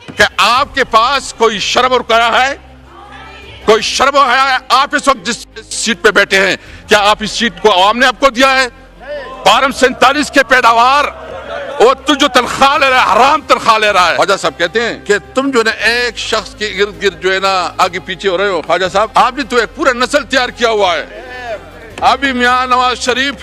کہ آپ کے پاس کوئی شرم اور حیا ہے؟ کوئی شرم اور حیا ہے؟ آپ اس وقت جس سیٹ پہ بیٹھے ہیں، کیا آپ اس سیٹ کو عوام نے آپ کو دیا ہے؟ پارم 47 کے پیداوار اور تو جو تنخواہ لے رہا ہے، حرام تنخواہ لے رہا ہے۔ خواجہ صاحب کہتے ہیں کہ تم جو ہے نا ایک شخص کے ارد گرد جو ہے نا آگے پیچھے ہو رہے ہو۔ خواجہ صاحب آپ نے تو ایک پورا نسل تیار کیا ہوا ہے۔ ابھی میاں نواز شریف،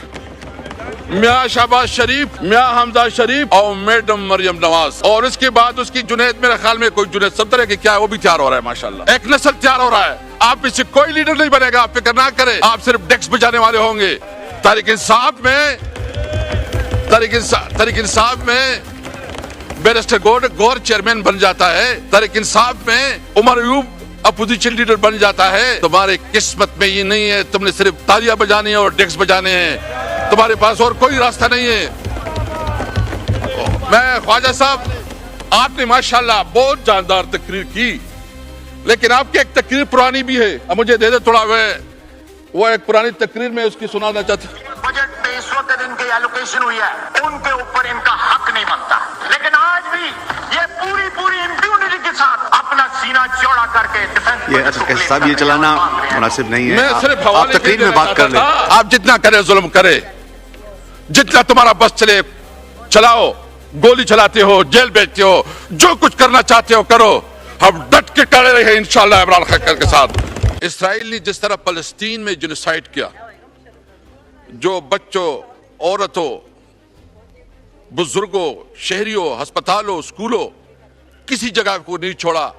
میاں شہباز شریف، میاں حمزہ شریف اور میڈم مریم نواز، اور اس کے بعد اس کی جنید، میرے خیال میں کوئی جنید صدر ہے کہ کیا ہے، وہ بھی تیار ہو رہا ہے ماشاءاللہ۔ ایک نسل تیار ہو رہا ہے۔ آپ میں سے کوئی لیڈر نہیں بنے گا، آپ فکر نہ کریں، آپ صرف ڈیکس بجانے والے ہوں گے۔ تحریک انصاف میں بیرسٹر گور چیئرمین بن جاتا ہے، تحریک انصاف میں عمر ایوب اپوزیشن لیڈر بن جاتا ہے۔ تمہارے قسمت میں یہ نہیں ہے، تم نے صرف تالیاں بجانے ہیں اور ڈیکس بجانے ہیں، تمہارے پاس اور کوئی راستہ نہیں ہے۔ میں خواجہ صاحب، آپ نے ماشاءاللہ بہت جاندار تقریر کی، لیکن آپ کی ایک تقریر پرانی بھی ہے، اب مجھے دے دے تھوڑا وہ ایک پرانی تقریر میں اس کی سنانا چاہتا ہوں۔ بجٹ میں اس وقت ان کی ایلوکیشن ہوئی ہے، ان کے اوپر ان کا حق نہیں بنتا، لیکن آج بھی یہ پوری امپیونٹی کے ساتھ اپنا سینہ چوڑا کر کے یہ اصل کیسے صاحب یہ چلانا مناسب نہیں ہے۔ میں صرف آپ تقریر میں بات کر لیں۔ آپ جتنا کرے ظلم کرے، جتنا تمہارا بس چلے چلاؤ، گولی چلاتے ہو، جیل بیچتے ہو، جو کچھ کرنا چاہتے ہو کرو، ہم ڈٹ کے کھڑے رہے انشاءاللہ عمران خان کے ساتھ۔ اسرائیل نے جس طرح فلسطین میں جنوسائیڈ کیا، جو بچوں، عورتوں، بزرگوں، شہریوں، ہسپتالوں، اسکولوں، کسی جگہ کو نہیں چھوڑا،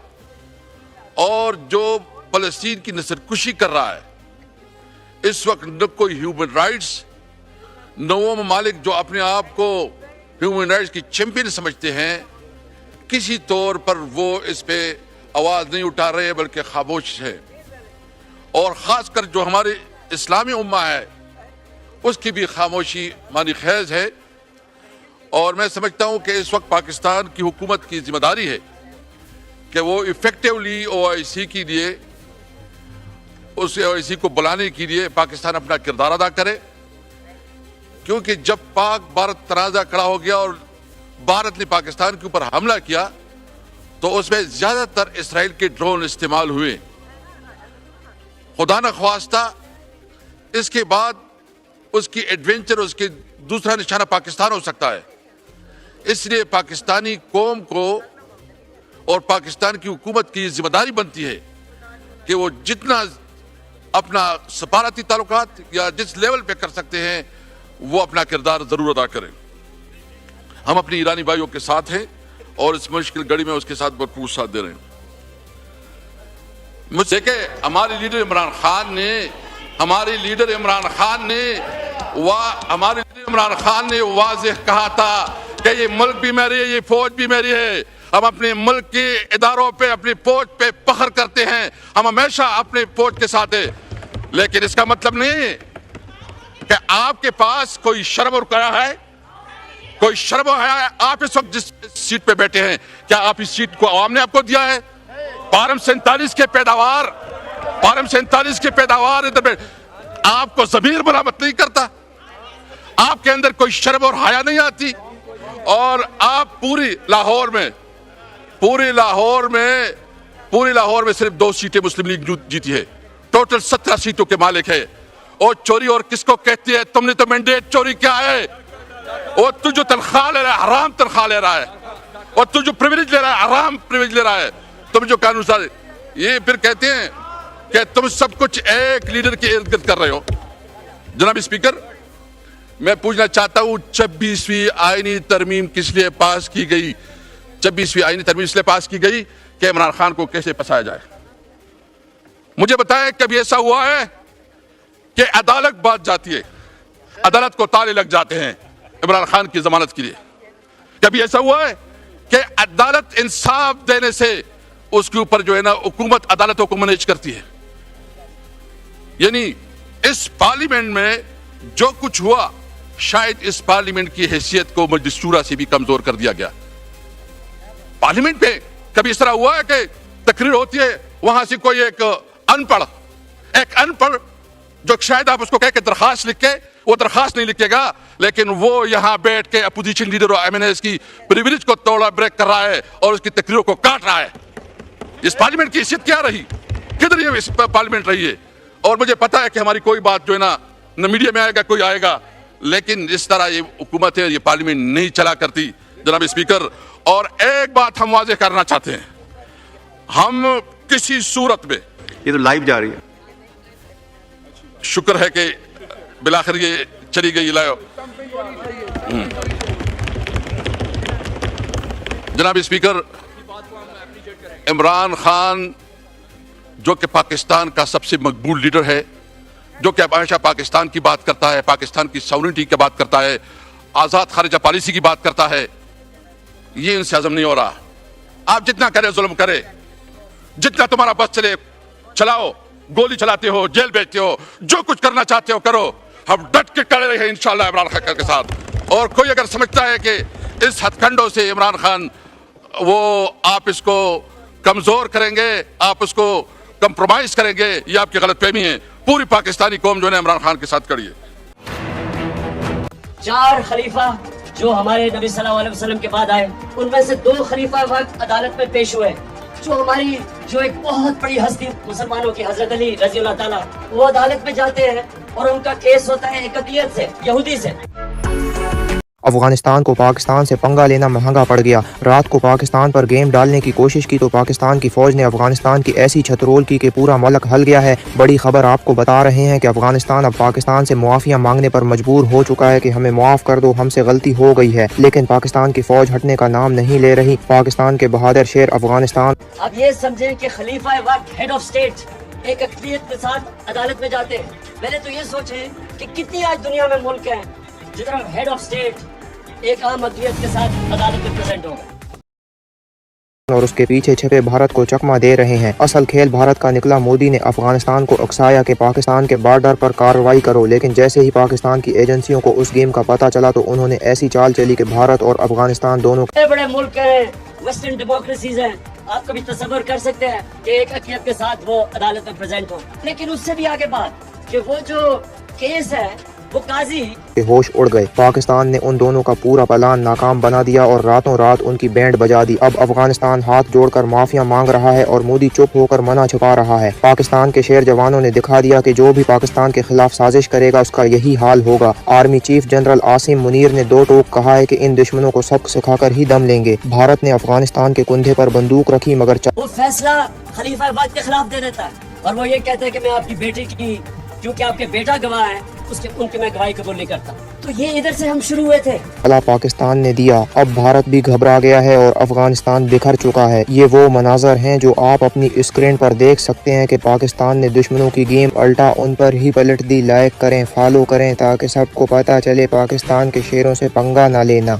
اور جو فلسطین کی نسل کشی کر رہا ہے اس وقت، نہ کوئی ہیومن رائٹس، نہ وہ ممالک جو اپنے آپ کو ہیومن رائٹس کی چیمپئن سمجھتے ہیں، کسی طور پر وہ اس پہ آواز نہیں اٹھا رہے بلکہ خاموش ہے۔ اور خاص کر جو ہمارے اسلامی امہ ہے اس کی بھی خاموشی معنی خیز ہے۔ اور میں سمجھتا ہوں کہ اس وقت پاکستان کی حکومت کی ذمہ داری ہے کہ وہ ایفیکٹولی OIC کے لیے، اس OIC کو بلانے کے لیے پاکستان اپنا کردار ادا کرے، کیونکہ جب پاک بھارت تنازع کھڑا ہو گیا اور بھارت نے پاکستان کے اوپر حملہ کیا تو اس میں زیادہ تر اسرائیل کے ڈرون استعمال ہوئے۔ خدا نہ خواستہ اس کے بعد اس کی ایڈونچر، اس کے دوسرا نشانہ پاکستان ہو سکتا ہے۔ اس لیے پاکستانی قوم کو اور پاکستان کی حکومت کی ذمہ داری بنتی ہے کہ وہ جتنا اپنا سفارتی تعلقات یا جس لیول پہ کر سکتے ہیں وہ اپنا کردار ضرور ادا کریں۔ ہم اپنی ایرانی بھائیوں کے ساتھ ہیں اور اس مشکل گھڑی میں اس کے ساتھ بھرپور ساتھ دے رہے ہیں۔ مجھ سے کہ ہمارے لیڈر عمران خان نے واضح کہا تھا کہ یہ ملک بھی میری ہے، یہ فوج بھی میری ہے۔ ہم اپنے ملک کے اداروں پہ، اپنی فوج پہ فخر کرتے ہیں، ہم ہمیشہ اپنے فوج کے ساتھ ہیں، لیکن اس کا مطلب نہیں ہے کہ آپ کے پاس کوئی شرم اور حیا ہے؟ کوئی شرم اور حیا ہے؟ آپ اس وقت جس سیٹ پہ بیٹھے ہیں، کیا آپ اس سیٹ کو عوام نے آپ کو دیا ہے؟ پارم 47 کے پیداوار ادھر آپ کو ضمیر ملامت نہیں کرتا؟ آپ کے اندر کوئی شرم اور حیا نہیں آتی؟ اور آپ پوری لاہور میں صرف 2 سیٹیں مسلم لیگ جیتی ہے، ٹوٹل 17 سیٹوں کے مالک ہے۔ اور چوری اور کس کو کہتی ہے؟ تم نے تو مینڈیٹ چوری کیا ہے، اور تو جو تنخواہ لے رہا ہے حرام تنخواہ لے رہا ہے، اور تو جو پریویلیج لے رہا ہے حرام پریویلیج لے رہا ہے۔ تم جو قانون ساز، یہ پھر کہتے ہیں کہ تم سب کچھ ایک لیڈر کے ارد گرد کر رہے ہو۔ جناب اسپیکر، میں پوچھنا چاہتا ہوں 26ویں آئینی ترمیم کس لیے پاس کی گئی؟ 26ویں آئینی ترمیم اس لیے پاس کی گئی کہ عمران خان کو کیسے پھنسایا جائے۔ مجھے بتائیں کبھی ایسا ہوا ہے کہ عدالت بات جاتی ہے، عدالت کو تالے لگ جاتے ہیں عمران خان کی ضمانت کے لیے؟ کبھی ایسا ہوا ہے کہ عدالت انصاف دینے سے اس کے اوپر جو ہے نا حکومت عدالتوں کو مینیج کرتی ہے؟ یعنی اس پارلیمنٹ میں جو کچھ ہوا، شاید اس پارلیمنٹ کی حیثیت کو مجلس شورا سے بھی کمزور کر دیا گیا۔ پارلیمنٹ پہ کبھی اس طرح ہوا ہے کہ تقریر ہوتی ہے، وہاں سے کوئی ایک ان پڑھ جو شاید آپ اس کو کہہ کے درخواست لکھ کے وہ درخواست نہیں لکھے گا, لیکن وہ یہاں بیٹھ کے اپوزیشن لیڈر اور ایم این ایز کی پریویلیج کو توڑا بریک کر رہا ہے اور اس کی تقریروں کو کاٹ رہا ہے. اس پارلیمنٹ کی حیثیت کیا رہی, کدھر یہ اس پارلیمنٹ رہی ہے؟ اور مجھے پتا ہے کہ ہماری کوئی بات جو ہے نا نہ میڈیا میں آئے گا کوئی آئے گا, لیکن اس طرح یہ حکومت ہے, یہ پارلیمنٹ نہیں چلا کرتی جناب اسپیکر. اور ایک بات ہم واضح کرنا چاہتے ہیں, ہم کسی صورت میں, یہ تو لائیو جا رہی ہے. شکر ہے کہ بالآخر یہ چلی گئی لائیو. جناب اسپیکر, عمران خان جو کہ پاکستان کا سب سے مقبول لیڈر ہے, جو کہ ہمیشہ پاکستان کی بات کرتا ہے, پاکستان کی ساورنٹی کی بات کرتا ہے, آزاد خارجہ پالیسی کی بات کرتا ہے, یہ ان سے ہضم نہیں ہو رہا. آپ جتنا کرے ظلم کرے, جتنا تمہارا بس چلے چلاؤ, گولی چلاتے ہو, جیل بھیجتے ہو, جو کچھ کرنا چاہتے ہو کرو, ہم ڈٹ کے کھڑے رہے انشاءاللہ عمران خان کے ساتھ. اور کوئی اگر سمجھتا ہے کہ اس ہتھ کنڈوں سے عمران خان وہ آپ اس کو کمزور کریں گے, آپ اس کو کمپرومائز کریں گے, یہ آپ کی غلط فہمی ہے. پوری پاکستانی قوم جو ہے عمران خان کے ساتھ کھڑی ہے. 4 خلیفہ جو ہمارے نبی صلی اللہ علیہ وسلم کے بعد آئے, ان میں سے 2 خلیفہ وقت عدالت میں پیش ہوئے. جو ہماری جو ایک بہت بڑی ہستی مسلمانوں کی حضرت علی رضی اللہ تعالیٰ, وہ عدالت میں جاتے ہیں اور ان کا کیس ہوتا ہے ایک اقلیت سے, یہودی سے. افغانستان کو پاکستان سے پنگا لینا مہنگا پڑ گیا. رات کو پاکستان پر گیم ڈالنے کی کوشش کی تو پاکستان کی فوج نے افغانستان کی ایسی چھترول کی کہ پورا ملک ہل گیا ہے. بڑی خبر آپ کو بتا رہے ہیں کہ افغانستان اب پاکستان سے معافیاں مانگنے پر مجبور ہو چکا ہے کہ ہمیں معاف کر دو, ہم سے غلطی ہو گئی ہے. لیکن پاکستان کی فوج ہٹنے کا نام نہیں لے رہی. پاکستان کے بہادر شیر افغانستان. اب یہ سمجھیں کہ خلیفہ وقت ہیڈ آف اسٹیٹ ایک اقلیت کے ساتھ عدالت میں جاتے ہیں. پہلے تو یہ سوچیں کہ کتنی آج دنیا میں ملک ہیں جدھر ہیڈ آف اسٹیٹ ایک عام اقلیت کے ساتھ عدالت میں پریزنٹ ہوگا اور اس کے پیچھے چھپے بھارت کو چکما دے رہے ہیں. اصل کھیل بھارت کا نکلا. مودی نے افغانستان کو اکسایا کہ پاکستان کے بارڈر پر کارروائی کرو, لیکن جیسے ہی پاکستان کی ایجنسیوں کو اس گیم کا پتہ چلا تو انہوں نے ایسی چال چلی کہ بھارت اور افغانستان دونوں بڑے بڑے ملک ہیں, ویسٹرن ڈیموکریسیز ہیں, آپ کبھی تصور کر سکتے ہیں کہ ایک اقلیت کے ساتھ وہ عدالت میں پریزنٹ ہو. لیکن اس سے بھی آگے بات کہ وہ جو کیس ہے وہ قاضی کے ہوش اڑ گئے. پاکستان نے ان دونوں کا پورا پلان ناکام بنا دیا اور راتوں رات ان کی بینڈ بجا دی. اب افغانستان ہاتھ جوڑ کر معافیاں مانگ رہا ہے اور مودی چپ ہو کر منع چھپا رہا ہے. پاکستان کے شیر جوانوں نے دکھا دیا کہ جو بھی پاکستان کے خلاف سازش کرے گا اس کا یہی حال ہوگا. Army chief general Asim Munir نے 2 ٹوک کہا ہے کہ ان دشمنوں کو سبق سکھا کر ہی دم لیں گے. بھارت نے افغانستان کے کندھے پر بندوق رکھی مگر وہ فیصلہ خلیفہ وقت کے خلاف دے دیتا ہے اور وہ یہ کہتا ہے کہ میں آپ کی بیٹی کی, کیونکہ آپ کے بیٹا گواہ ہے, ان کی میں گواہی قبول نہیں کرتا. تو یہ ادھر سے ہم شروع ہوئے تھے. پاکستان نے دیا. اب بھارت بھی گھبرا گیا ہے اور افغانستان بکھر چکا ہے. یہ وہ مناظر ہیں جو آپ اپنی اسکرین پر دیکھ سکتے ہیں کہ پاکستان نے دشمنوں کی گیم الٹا ان پر ہی پلٹ دی. لائک کریں, فالو کریں تاکہ سب کو پتہ چلے پاکستان کے شیروں سے پنگا نہ لینا.